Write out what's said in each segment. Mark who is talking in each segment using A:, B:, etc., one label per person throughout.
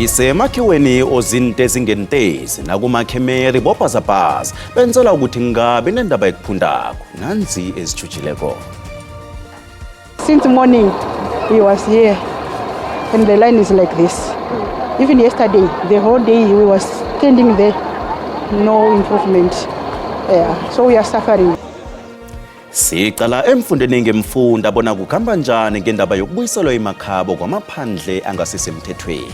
A: Sisemakhiweni ozinto ezingentezi nakumakhemeri bobhazabhaza benzela ukuthi ngabe nendaba ekuphundako nanzi ezijujileko.
B: Since morning he was here and the line is like this. Even yesterday, the whole day we was standing there, no improvement. So we are suffering.
A: Siqala emfundeni ngemfunda bona kukhamba njani ngendaba yokubuyiselwa emakhabo kwamaphandle angasisemthethweni.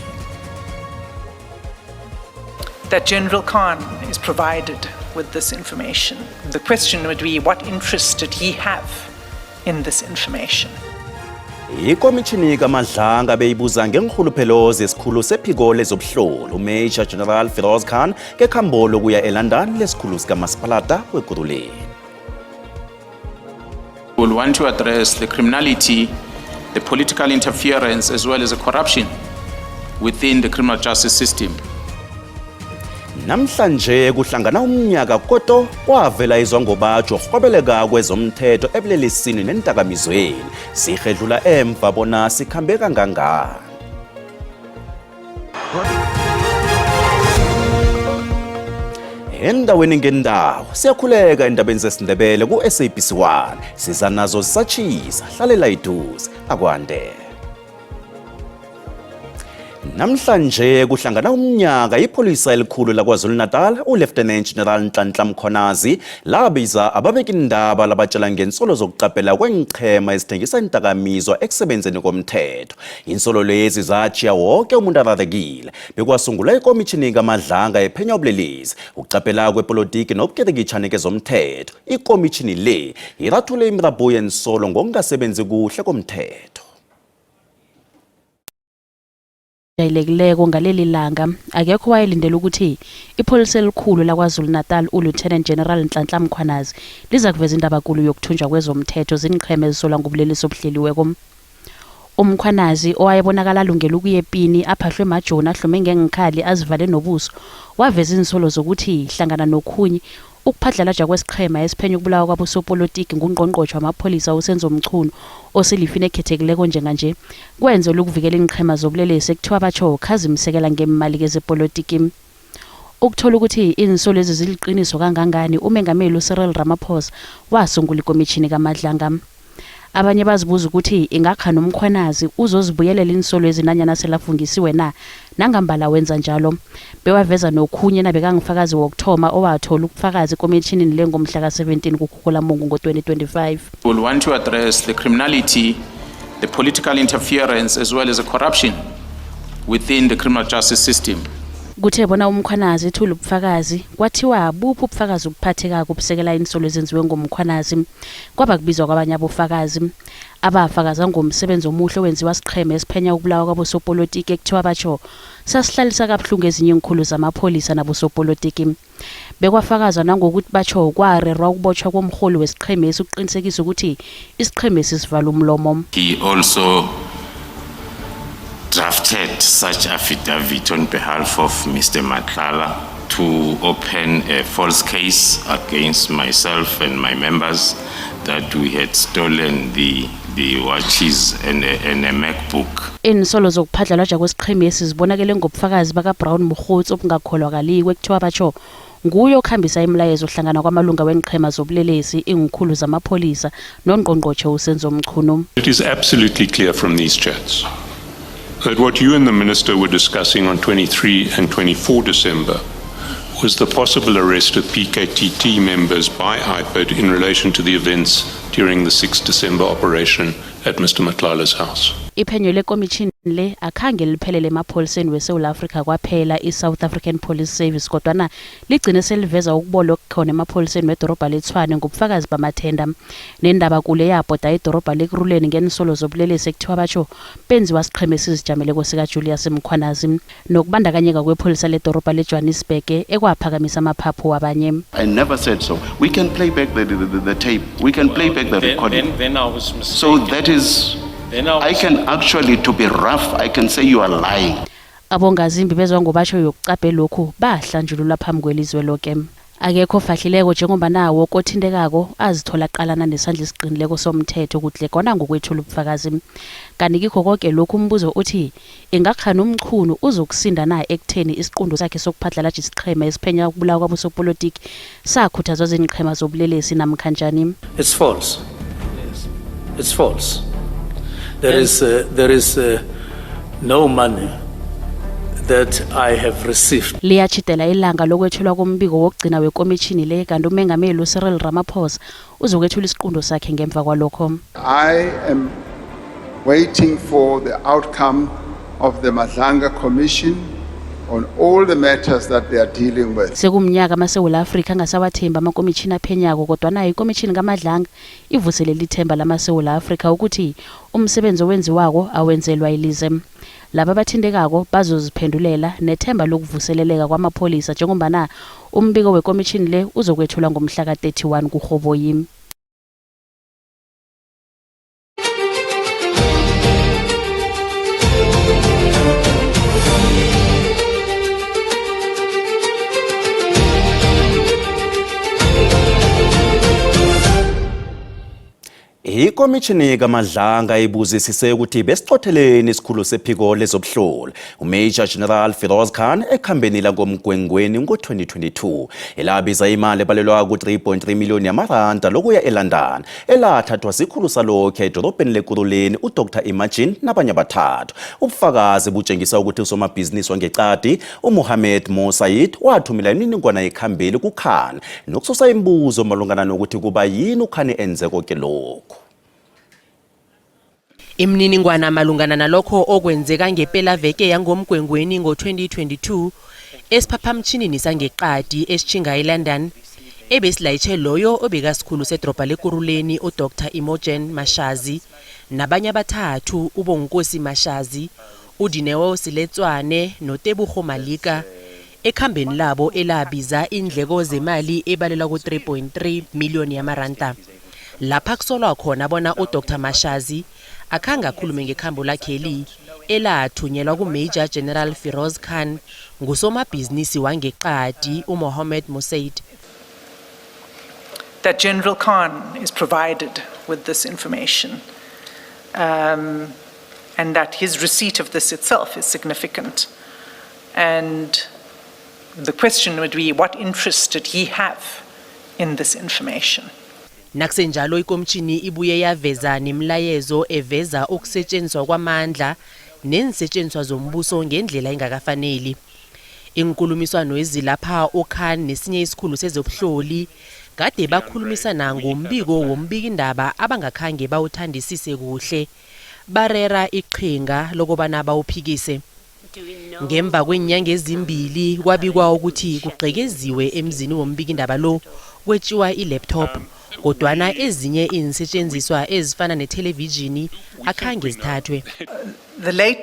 C: That General Khan is provided with this information. The question would be, what interest did he have in this information?
A: Ikomishini kaMadlanga beyibuza ngenkhuluphelo zesikhulu sephiko lezobuhlolo Major General Firoz Khan kekhambolo kuya eLondon lesikhulu sikamasipalata weGuruleni.
D: We will want to address the criminality, the political interference as well as the corruption within the criminal justice system.
A: Namhlanje kuhlangana umnyaka kodwa kwavela izwangobatsho rhwabeleka kwezomthetho ebulelesini nentakamizweni sihedlula emva bona sikhambe kangangani. Endaweni ngendawo siyakhuleka endabeni zesiNdebele ku-SABC1 siza nazo sisatshisa hlalela iduze akwande. Namhlanje kuhlangana umnyaka ipholisa elikhulu laKwaZulu-Natal uLieutenant General Nhlanhla Mkhonazi labiza ababekindaba labatshela ngensolo zokuqaphela kwengichema ezithengisa intakamizwa ekusebenzeni komthetho. Insolo lezi zatshiya wonke umuntu ararekile bekwasungula ikomishini kaMadlanga ephenya ubulelesi ukuqaphela kwepolitiki nobuketekitshane kezomthetho. Ikomishini le irathule imirabhu yensolo ngokungasebenzi kuhle komthetho.
E: Jayelekileko ngaleli langa akekho wayelindela ukuthi ipholisa elikhulu laKwaZulu-Natal uLieutenant General Nhlanhla Mkhwanazi liza kuveza indaba nkulu yokuthunjwa kwezomthetho zinqheme ezisolwa ngobulelesi obuhleliweko. Umkhwanazi owayebonakala alungela ukuya epini aphahlwe emajoni ahlome ngengikhali azivale nobuso waveza insolo zokuthi hlangana nokhunye ukuphadlalaja kwesiqhema esiphenya ukubulawa kwabosopolitiki ngungqongqotshwa amapholisa uSenzo Mchunu oselifine ekhethekileko njenganje kwenze lokuvikela inqhema zobulelesi ekuthiwa batsho khazimisekela ngemali kezepolitiki. Ukuthola ukuthi insolo lezi ziliqiniso kangangani umengameli uCyril Ramaphosa wasungula ikomishini kaMadlanga. Abanye bazibuza ukuthi ingakhana umkhwanazi uzozibuyelela insolo ezinanyana selafungisiwe na nangambala wenza njalo. Bewaveza nokhunye nabekangifakazi wokthoma owathola ukufakazi komishinini lengomhla ka17 kuKhukhulamungu ngo2025.
D: We will want to address the criminality, the political interference as well as the corruption within the criminal justice system.
E: Kuthe bona umkhwanazi ethula ubufakazi kwathiwa buphi ubufakazi ubuphatheka kubusekela insolo ezenziwe ngomkhwanazi kwaba kubizwa kwabanye abofakazi abafakaza ngomsebenzi omuhle wenziwa siqheme esiphenya ukubulawa kwabosopolitiki ekuthiwa batsho sasihlalisa kabuhlungu ezinye izikhulu zamapholisa nabosopolitiki. Bekwafakazwa nangokuthi batsho kwarerwa ukubotshwa komholi wesiqheme esukuqinisekisa ukuthi isiqheme sisivala umlomo.
D: He also drafted such affidavit on behalf of Mr. Matlala to open a false case against myself and my members that we had stolen the watches and a MacBook.
E: Insolo zokuphadlalaja kwesiqheme sizibonakele ngobufakazi baka Brown Mkhotsi obungakholwakaliwe ekuthiwa batsho nguye okhambisa imlayezo ohlangana kwamalunga wenqhema zobulelesi ingikhulu zamapholisa nongqongqotshe uSenzo Mchunu.
F: It is absolutely clear from these chats that what you and the Minister were discussing on 23 and 24 December was the possible arrest of PKTT members by IPID in relation to the events during the 6 December operation at Mr. Matlala's house.
E: Iphenyo lekomishini le akhange liphelele emapholiseni weSouth Africa kwaphela iSouth African Police Service kodwana ligcine seliveza ukubolo okukhona emapholiseni wedorobha leTshwane ngobufakazi bamathenda nendaba kule yabhoda edorobha leKuruleni ngensolo zobulelesi ekuthiwa batsho benziwa siqheme sizijamele kwesika Julius Mkhwanazi nokubandakanyeka kwepholisa ledorobha leJohannesburg ekwaphakamisa amaphaphu wabanye.
G: I never said so. We can play back the tape. We can play back the recording.
H: Then I was mistaken.
G: So that is, I can actually, to be rough, I can say you are lying.
E: Abongazimbi bezwa ngobatsho yokucaphe lokhu bahlanjulula phambi kwelizwe lonke. akekho fahlileko njengoba nawo kothindekako azithola qalana nesandla esiqinileko somthetho kuhle kona ngokwethula ubufakazi. Kanti kikho konke lokhu umbuzo uthi ingakhana umchunu uzokusinda na ekutheni isiqundo sakhe sokuphatlalatha isiqhema esiphenya ukubulawa kwabosopolitiki sakhuthazwa zinqhema zobulelesi namkhanjani.
H: It's false. Yes. It's false. There is no money that I have received.
E: Liyachitela ilanga lokwethulwa kombiko wokugcina wekomishini le kanti umengameli uCyril Ramaphosa uzokwethula isiqundo sakhe ngemva kwalokho.
I: I am waiting for the outcome of the Madlanga Commission on all the matters that they are dealing with.
E: Sekumnyaka amaSewula Afrika angasawathemba amakomishini aphenyako kodwa nayo ikomishini kaMadlanga ivuselele ithemba lamaSewula Afrika ukuthi umsebenzi owenziwako awenzelwa ilize. Laba abathindekako bazoziphendulela nethemba lokuvuseleleka kwamapholisa njengoba umbiko wekomishini le uzokwethula ngomhla ka-31 kuRhoboyi.
A: Ikomishini kaMadlanga ibuzisise ukuthi besixotheleni isikhulu sephiko lezobuhloli uMajor General Firoz Khan ekhambeni la ngomgwengweni ngo-2022 elabiza imali ebalelwa ku-3.3 miliyoni yamaranda lokuya eLondon elathathwa sikhulu salokhu edolobheni leKuruleni uDr Imagine nabanye abathathu. Ubufakazi butshengisa ukuthi usomabhizinisi wangecadi uMohammed Mo Said wathumela imininingwane yekhambeli kuKhan nokususa imibuzo malungana nokuthi kuba yini uKhan enze konke lokhu.
J: Imininingwana malungana nalokho okwenzeka ngempela veke yangomgwengweni ngo-2022 esiphaphamtshinini sangeqadi esichinga eLondon ebesilayitshe loyo obekasikhulu sedrobha leKuruleni uDr Imogen Mashazi nabanye abathathu uBonkosi Mashazi, uDineo Siletswane noTebogo Malika ekhambeni labo elabiza indleko zemali ebalela ku-3.3 miliyoni yamaranda. Lapha kusolwa khona bona uDr Mashazi akhanga khulume ngekhambo lakheli elathunyelwa kuMajor General Firoz Khan ngusomabhizinisi wangeqadi uMohammed Mo Said.
C: That General Khan is provided with this information and that his receipt of this itself is significant. And the question would be, what interest did he have in this information?
J: Nakusenjalo ikomishini ibuye yaveza nemlayezo eveza ukusetshenziswa kwamandla nensetshenziswa zombuso ngendlela engakafaneli. Inkulumiswano ezilapha uKhan nesinye isikhulu sezobuhloli kade bakhulumisana ngombiko wombikindaba abangakhange bawuthandisise kuhle barera iqhinga lokubana bawuphikise. Ngemva kwenyanga ezimbili kwabikwa ukuthi kugqekeziwe emzini wombikindaba lo kwetshiwa ilaptop kodwana ezinye insetshenziswa ezifana nethelevishini akhange zithathwe.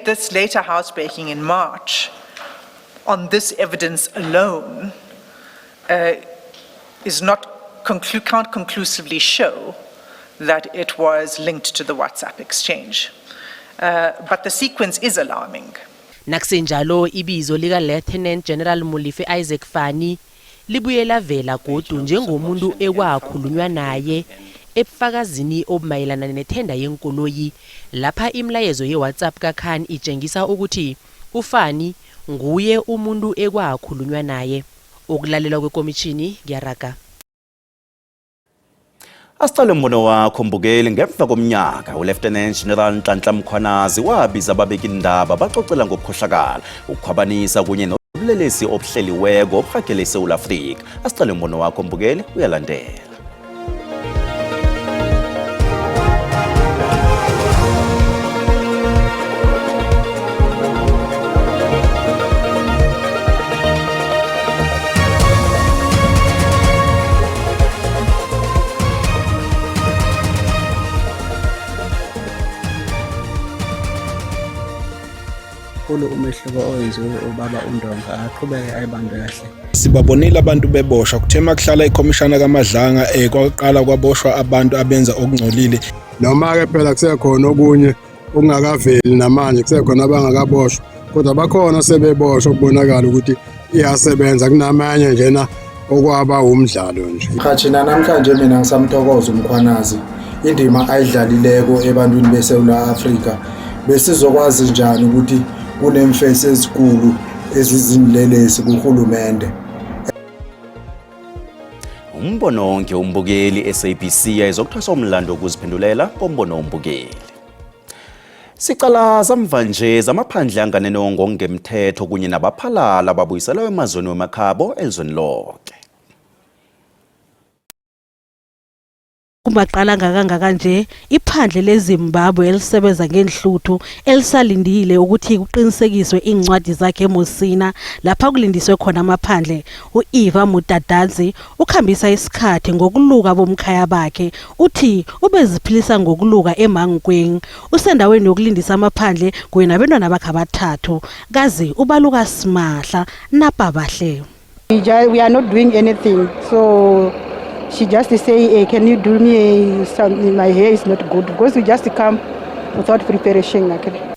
C: This later housebreaking in March on this evidence alone can't conclusively show that it was linked to the WhatsApp exchange. But the sequence is alarming.
J: Nakusenjalo ibizo lika Lieutenant General Molefe Isaac Fani libuye lavela godu njengomuntu ekwakhulunywa naye ebufakazini obumayelana nethenda yenkoloyi lapha imlayezo yeWhatsApp kaKhan itshengisa ukuthi uFani nguye umuntu ekwakhulunywa naye. Okulalelwa kwekomishini ngiyaraga.
A: Asicale umbono wakho mbukeli. Ngemva komnyaka uLieutenant General Nhlanhla Mkhwanazi wabiza ababekindaba baxoxela ngokukhohlakala ukukhwabanisa kunye nobulelesi obuhleliweko obuhagele eSouth Africa. Asicale umbono wakho mbukeli uyalandela.
K: Umehluko owenziwe ubaba uNdonga aqhubeke ayibambe kahle.
L: Sibabonile abantu beboshwa kuthema kuhlala ikomishana kaMadlanga kwaqala kwaboshwa abantu abenza okungcolile
M: noma ke phela kusekhona okunye okungakaveli namanje kusekhona abangakaboshwa kodwa bakhona sebeboshwa ukubonakala ukuthi iyasebenza kunamanye njena okwaba umdlalo nje.
N: Khathina namhlanje mina ngisamthokoza uMkhwanazi indima ayidlalileko ebantwini beSouth Africa besizokwazi njani ukuthi kunemfesi ezikulu ezizinlelesi kuhulumende.
A: Umbono wonke umbukeli SABC ayizokuthwasa umlando ukuziphendulela kombono wombukeli. Sicala zamva nje zamaphandle anganenongo ngemthetho kunye nabaphalala ababuyiselwa emazweni wemakhabo elizweni lonke.
O: Kumaqala ngakangaka nje iphandle leZimbabwe elisebenza ngenhluthu elisalindile ukuthi kuqinisekiswe incwadi zakhe eMosina lapha kulindiswe khona amaphandle. uEva Mutadadzi ukhambisa isikhathi ngokuluka bomkhaya bakhe uthi ubeziphilisa ngokuluka eMangweni usendaweni yokulindisa amaphandle kuye nabantwana bakhe abathathu kazi ubaluka simahla nababahle.
B: We are not doing anything, so she just say, hey, can you do me something? My hair is not good because we just come without preparation.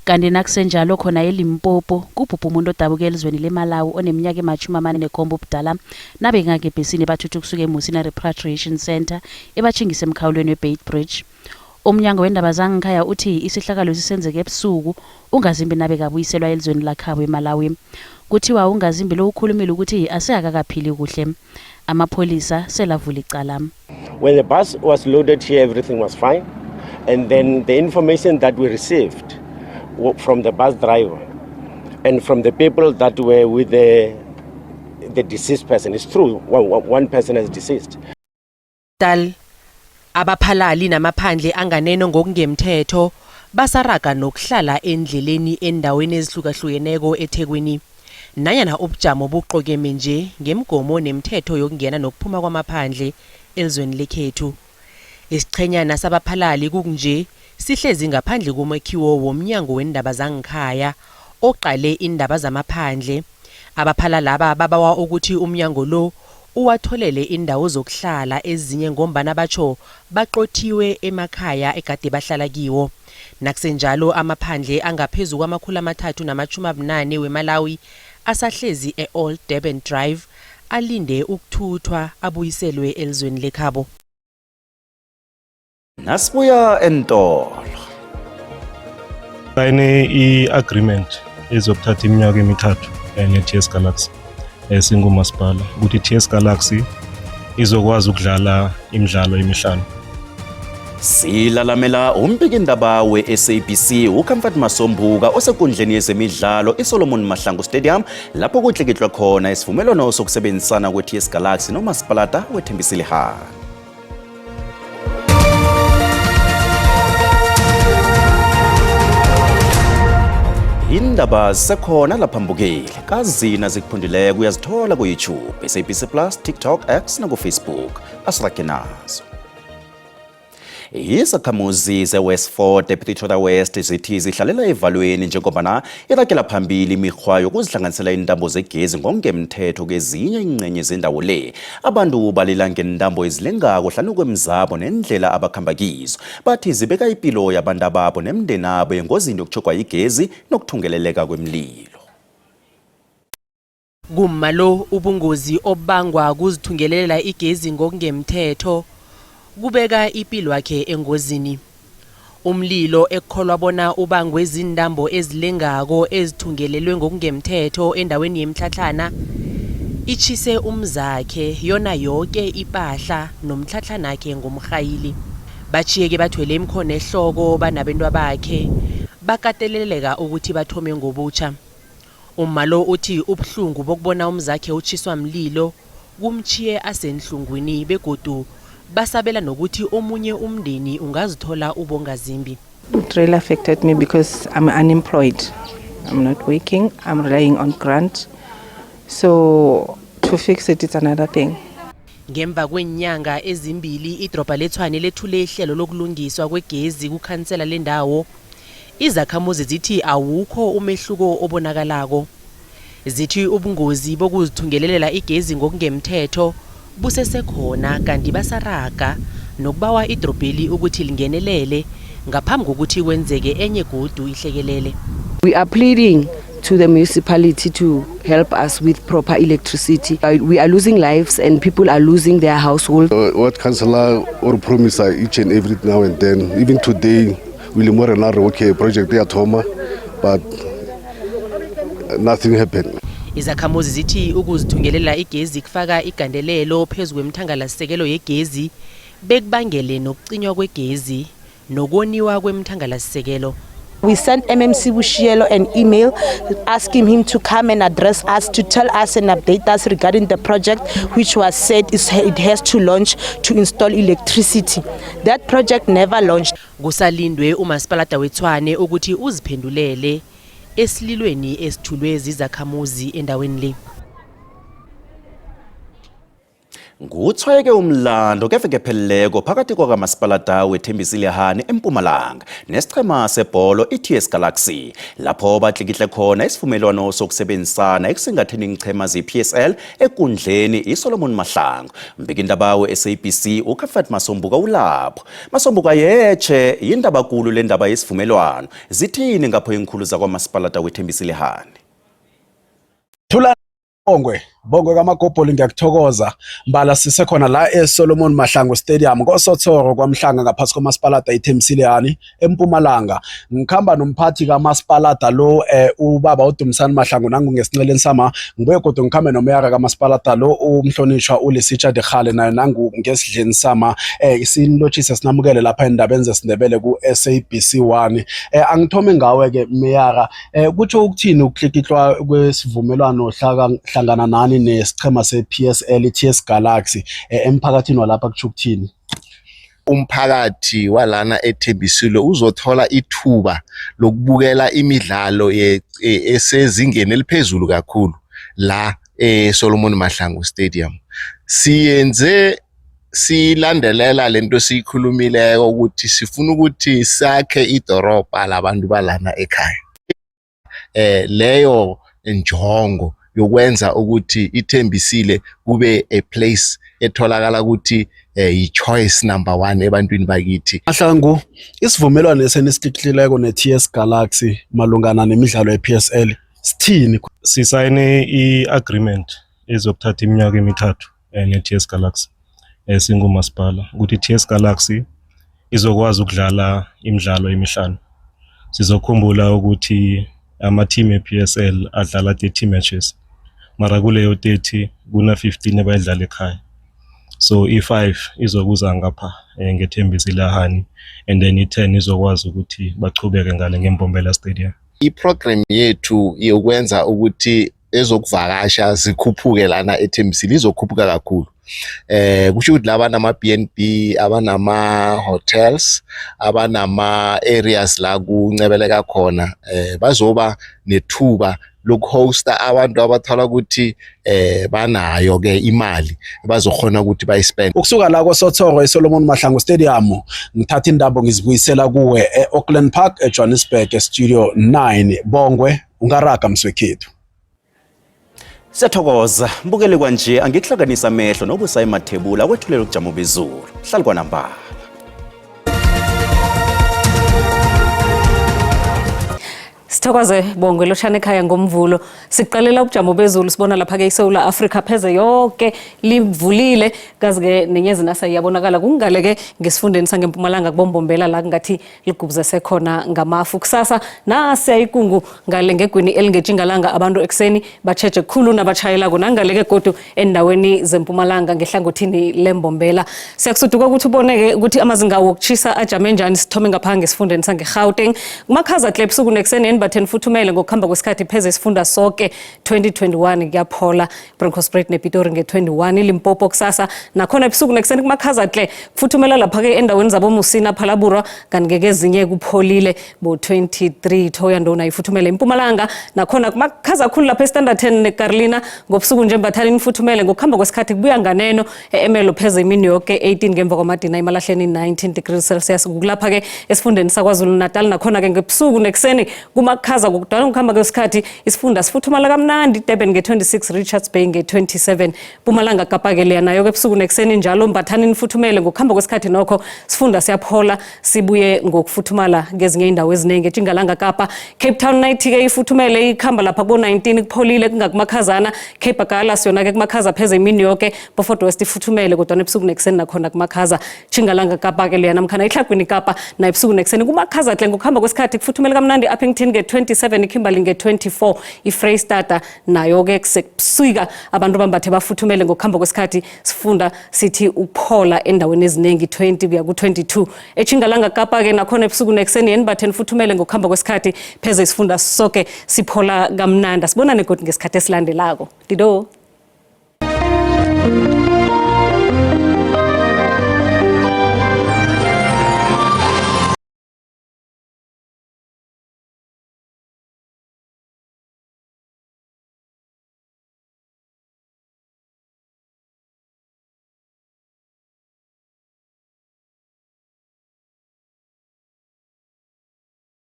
E: Kanti nakusenjalo khona eLimpopo kubhubha umuntu odabuka elizweni leMalawi oneminyaka ema-47 ubudala nabe ngakebhesini bathuthu kusuka eMosina Repatriation Center ebachingisa emkhawulweni weBait Bridge. Umnyango wendaba zangekhaya uthi isihlakalo sisenzeke ebusuku ungazimbi nabe kabuyiselwa elizweni lakhabo eMalawi. Kuthiwa ungazimbi lo ukhulumile ukuthi aseyakakaphili kuhle. Amapolisa selavula icala.
P: When the bus was loaded here, everything was fine. And then the information that we received from the bus driver and from the people that were with the deceased person, it's true, one person is deceased.
J: Abaphalali namaphandle anganeno ngokungemthetho basaraga nokuhlala endleleni endaweni ezihlukahlukeneko eThekwini. Nanyana ubujamo buqokeme nje ngemgomo nemthetho yokungena nokuphuma kwamaphandle elizweni lekhethu. Isiqhenyana sabaphalali kunje sihlezi ngaphandle komekhiwo womnyango wendaba zangekhaya oqale indaba zamaphandle. Abaphalali laba babawa ukuthi umnyango lo uwatholele indawo zokuhlala ezinye ngombana batsho baqothiwe emakhaya egade bahlala kiwo. Nakusenjalo amaphandle angaphezulu kwama-380 weMalawi asahlezi eOld Durban Drive alinde ukuthuthwa abuyiselwe elizweni lekhabo.
A: Nasibuya entolo.
Q: Sayine i-agreement ezokuthatha iminyaka emithathu ne-TS Galaxy singumasipala ukuthi TS Galaxy izokwazi ukudlala imidlalo emihlanu.
A: Silalamela umbikindaba we-SABC uComfort Masombuka osekundleni yezemidlalo iSolomon Mahlangu Stadium lapho kutlikitlwa khona isivumelwano sokusebenzisana kwe-TS Galaxy nomasipalata weThembisile Hall. Indaba zisekhona lapha mbukeli kazina zikuphundileko uyazithola ku-YouTube, SABC Plus, TikTok, X naku-Facebook. Asirage nazo. Izakhamuzi ze-Westfort ePretoria West zithi zihlalela evalweni njengobana irakela phambili imikghwa yokuzihlanganisela intambo zegezi ngokungemthetho kezinye ingcenye zendawo le. Abantu balila ngentambo ezilengako hlanu kwemzabo nendlela abakhamba kizo. Bathi zibeka impilo yabantu ababo nemndeni abo engozini yokutjhogwa igezi nokuthungeleleka kwemililo.
J: Kumalo ubungozi obangwa kuzithungelelela igezi ngokungemthetho kubeka impilo yakhe engozini. Umlilo ekholwa bona ubangwe izindambo ezilengako ezithungelelwe ngokungemthetho endaweni yemhlatlana ichise umzakhe yona yonke ipahla nomhlatlana wakhe ngomkhayili. Bachiyeke bathwele imkhono ehloko banabentwa bakhe bakateleleka ukuthi bathome ngobutsha. Umalo uthi ubhlungu bokubona umzakhe uchiswa mlilo kumchiye asenhlungwini begodu basabela nokuthi omunye umndeni ungazithola ubongazimbi.
R: It really affected me because I'm unemployed. I'm not working. I'm relying on grant. So to fix it, it's another thing.
J: Ngemva kwenyanga ezimbili idropa lethwane lethule ihlelo lokulungiswa kwegezi kukhansela lendawo. Izakhamuzi zithi awukho umehluko obonakalako. Zithi ubungozi bokuzithungelelela igezi ngokungemthetho busesekhona kanti basaraga nokubawa idrobheli ukuthi lingenelele ngaphambi kokuthi kwenzeke enye godu ihlekelele.
S: We are pleading to the municipality to help us with proper electricity. We are losing lives and people are losing their household.
T: What councillor or promise each and every now and then, even today, William Morenaro, okay, project at Homa, but nothing happened.
J: Izakhamuzi zithi ukuzithungelela igezi kufaka igandelelo phezulu kwemthangalasisekelo yegezi bekubangele nokucinywa kwegezi nokoniwa kwemthangalasisekelo.
U: We sent MMC Bushielo an email asking him to come and address us, to tell us and update us regarding the project, which was said it has to launch to install electricity. That project never launched.
J: Kusalindwe umasipalata weTshwane ukuthi uziphendulele esililweni esithulwe zizakhamuzi endaweni le.
A: Nguthweke umlando kefekepheleleko phakathi kwakamasipalata weThembisile Hani eMpumalanga nesichema sebholo iTS Galaxy lapho batlikihle khona isivumelwano sokusebenzisana ekusingatheni izichema zePSL ekundleni iSolomon Mahlangu. Mbikindaba weSABC uKafat Masombuka ulapho. Masombuka yeche indaba nkulu lendaba yesivumelwano zithini ngapho inkulu zakwamasipalata weThembisile Hani.
L: Bongwe kaMagobholi ngiyakuthokoza mbala sisekhona la eSolomon Mahlangu Stadium ngoSothoro kwaMhlanga ngaphasi kwamasipalata iThembisile Hani eMpumalanga. Ngikhamba nomphathi kamasipalata lo ubaba uDumisani Mahlangu nangu ngesinceleni sama ngibuye kodwa ngikhambe nomeyara kamasipalata lo umhlonishwa uLisicha Dekhale naye nangu ngesidleni sama isinlochise sinamukele lapha endabeni zesindebele ku SABC1. Angithome ngawe ke meyara kutsho ukuthini ukuklikihlwa kwesivumelwano hlangana nani nesichema sePSL iTS Galaxy emphakathini walapha kutsho ukuthini?
V: Umphakathi walana eThembisile uzothola ithuba lokubukela imidlalo esezingeni eliphezulu kakhulu la eSolomon Mahlangu Stadium. Siyenze silandelela lento siyikhulumileko ukuthi sifuna ukuthi sakhe idorobha labantu balana ekhaya. Leyo njongo yokwenza ukuthi iThembisile kube a place etholakala ukuthi i-choice number 1 ebantwini bakithi.
L: Mahlangu, isivumelwano esenisihlihlileko neTS Galaxy malungana nemidlalo yePSL sithini?
Q: Sisayine i-agreement ezokuthatha iminyaka emithathu neTS Galaxy singumasipala ukuthi iTS Galaxy izokwazi ukudlala imidlalo emihlanu. Sizokhumbula ukuthi ama-team ePSL adlala 30 matches. Mara kuleyo 30 kuna 15 abayidlala ekhaya. So i5 izokuza ngapha ngeThembisile Hani and then i10 izokwazi ukuthi bachubeke ngale ngeMbombela Stadium.
V: I-program yethu yokwenza ukuthi ezokuvakasha zikhuphuke lana eThembisile izokhuphuka kakhulu. Kusho ukuthi laba nama BNB, abanama hotels, abanama areas la kuncebeleka khona bazoba nethuba lokuhosta abantu abathola ukuthi banayo ke imali bazokhona ukuthi bayispend.
L: Ukusuka la kwaSothoro eSolomon Mahlangu Stadium ngithatha indaba ngizibuyisela kuwe eAuckland Park eJohannesburg eStudio 9. Bongwe ungaraga mswekhethu.
A: Siyathokoza mbukeli kwanje angikuhlanganisa amehlo nobusa emathebula kwethulelo ukujama bezulu. Hlali kwanamba.
W: Sithokoze Bongwe loshane ekhaya ngomvulo. Siqalela ubujamo bezulu sibona lapha ke eSouth Africa pheze yonke livulile kazi ke nenyezi nasa iyabonakala kungale ke ngesifundeni sangeMpumalanga kubombombela la ngathi ligubze sekhona ngamafu. Kusasa nasi ayikungu ngale ngegwini elingejingalanga abantu ekseni bacheje khulu nabachayela kunangale ke godu endaweni zeMpumalanga ngehlangothini leMbombela. Siyakusuduka ukuthi uboneke ukuthi amazinga wokuchisa ajame njani sithome ngapha ngesifundeni sangeGauteng. Kumakhaza club suku nekseni but enfuthumele ngokuhamba kwesikhathi pheze sifunda sonke 2021 kuyaphola Bronkhorstspruit nePitori nge21 Limpopo kusasa nakhona ebusuku nekuseni kumakhaza hle kufuthumela lapha ke endaweni zabo Musina Phalaburwa kanti ke ezinye kupholile bo 23 Thohoyandou ifuthumele eMpumalanga nakhona kumakhaza khulu lapha eStandard 10 neCarolina ngobusuku nje mbathali nifuthumele ngokuhamba kwesikhathi kubuya nganeno eMelo pheze imini yonke 18 ngemva kwamadina emalahleni 19 degrees Celsius kulapha ke esifundeni saKwaZulu Natal nakhona ke ngebusuku nekuseni kumakhaza kumakhaza kokudala ngokuhamba kwesikhathi isifunda sifuthumala kamnandi Durban nge-26 Richards Bay nge-27 Mpumalanga Kapa ke leya nayo ke ebusuku nekuseni njalo Mbathani nifuthumele ngokuhamba kwesikhathi nokho sifunda siyaphola sibuye ngokufuthumala ngezinye indawo eziningi eTshingalanga Kapa Cape Town night ke ifuthumele ikhamba lapha ku-19 kupholile kungakumakhazana Cape Agala siyona ke kumakhaza pheze imini yonke Beaufort West ifuthumele kodwa ebusuku nekuseni nakhona kumakhaza Tshingilanga Kapa ke leya namkhana eHlagwini Kapa na ebusuku nekuseni kumakhaza hle ngokuhamba kwesikhathi kufuthumele kamnandi Uppington nge-27 iKimberley nge-24 iFreystata nayo ke kuseka abantu bambathe bafuthumele ngokuhamba kwesikhathi sifunda sithi uphola endaweni eziningi 20 kuya ku-22 eTshingalanga Kapa ke nakhona ebusuku nekuseni yenibhathe nifuthumele ngokuhamba kwesikhathi pheze isifunda sonke siphola kamnandi sibonane kodwa ngesikhathi esilandelako Dido